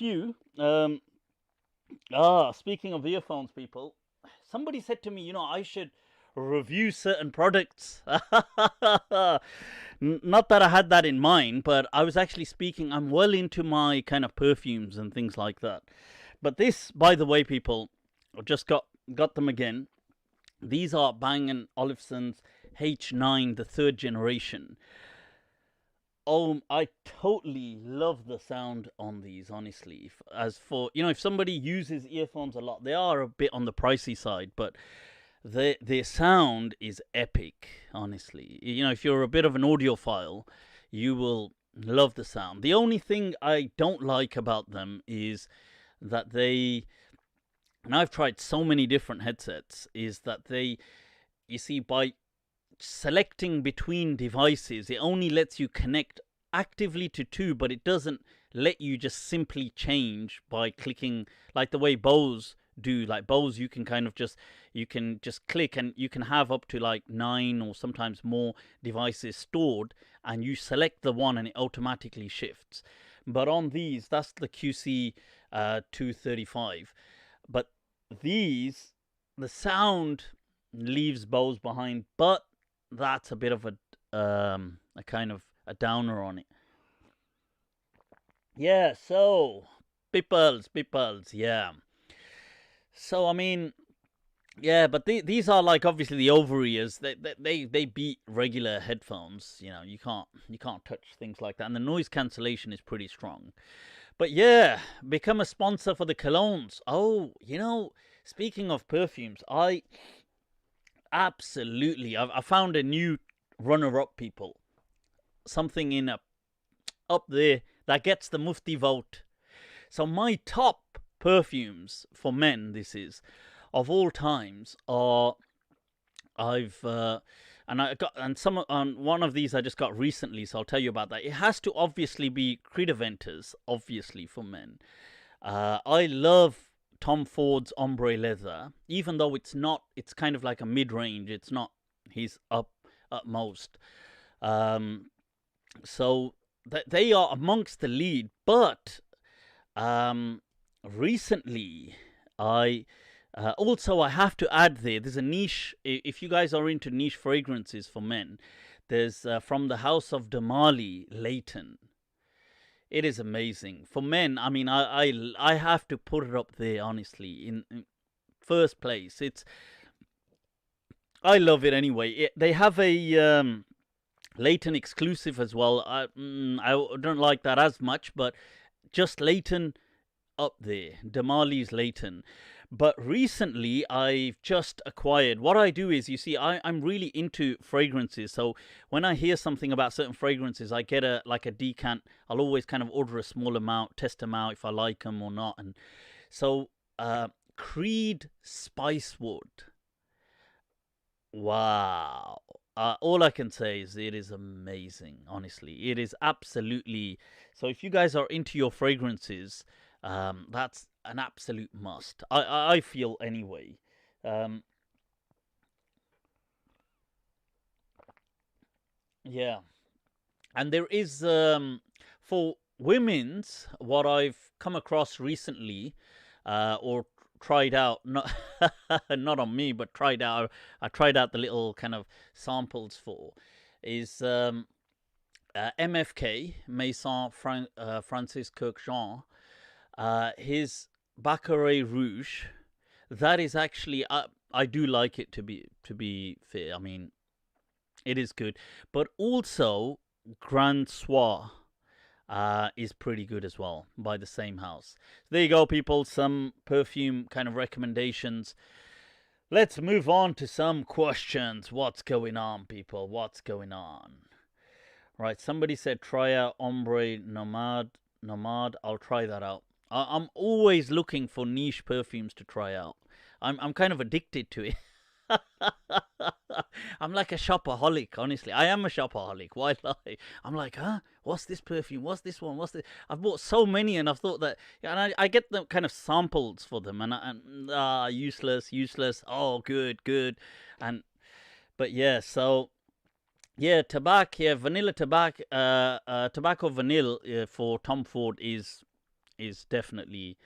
few. Speaking of earphones, people, somebody said to me, I should review certain products. Not that I had that in mind, but I was actually speaking. I'm well into my kind of perfumes and things like that. But this, by the way, people, I just got them again. These are Bang & Olufsen's H9, the third generation. Oh, I totally love the sound on these, honestly. As for, if somebody uses earphones a lot, they are a bit on the pricey side, but their sound is epic, honestly. If you're a bit of an audiophile, you will love the sound. The only thing I don't like about them is that and I've tried so many different headsets, is that you see, by selecting between devices, it only lets you connect actively to two, but it doesn't let you just simply change by clicking, like the way Bose do. Like Bose, you can just click, and you can have up to like 9 or sometimes more devices stored, and you select the one and it automatically shifts. But on these, that's the QC 235. But these, the sound leaves Bose behind, but that's a bit of a kind of a downer on it. Yeah, so peoples, yeah. So I mean, yeah, but these are like obviously the over ears. They beat regular headphones. You can't touch things like that, and the noise cancellation is pretty strong. But yeah, become a sponsor for the colognes. Oh, speaking of perfumes, I absolutely I found a new runner-up, people. Something up there that gets the Mufti vote. So my top perfumes for men, this is, of all times, are one of these I just got recently, so I'll tell you about that. It has to obviously be Creed Aventus, obviously, for men. I love Tom Ford's ombre leather, even though it's kind of like a mid-range. It's not his utmost. So they are amongst the lead, but recently I also, I have to add there's a niche. If you guys are into niche fragrances for men, there's from the house of Marley Layton. It is amazing for men. I mean, I have to put it up there, honestly, in first place. I love it anyway. They have a Layton exclusive as well. I don't like that as much, but just Layton up there. Marley's Layton. But recently, I've just acquired. What I do is, you see, I'm really into fragrances. So when I hear something about certain fragrances, I get a decant. I'll always kind of order a small amount, test them out if I like them or not. And so, Creed Spicewood. Wow. All I can say is it is amazing, honestly. It is absolutely. So if you guys are into your fragrances, that's an absolute must. I feel anyway. Yeah. And there is, for women's, what I've come across recently, or tried out, not not on me, but tried out. I tried out the little kind of samples for, is MFK, Maison Francis Kurkdijian, his Baccarat Rouge. That is actually, I do like it, to be fair. I mean, it is good, but also Grand Soir is pretty good as well, by the same house. There you go, people. Some perfume kind of recommendations. Let's move on to some questions. What's going on, people? What's going on? Right, somebody said try out Ombre Nomad. I'll try that out. I'm always looking for niche perfumes to try out. I'm kind of addicted to it. I'm like a shopaholic, honestly. I am a shopaholic. Why lie? I'm like, huh? What's this perfume? What's this one? What's this? I've bought so many, and I've thought that, yeah, and I get the kind of samples for them, and useless. Oh, good, and but yeah, so yeah, tobacco, yeah, vanilla tobacco, tobacco vanilla for Tom Ford is is definitely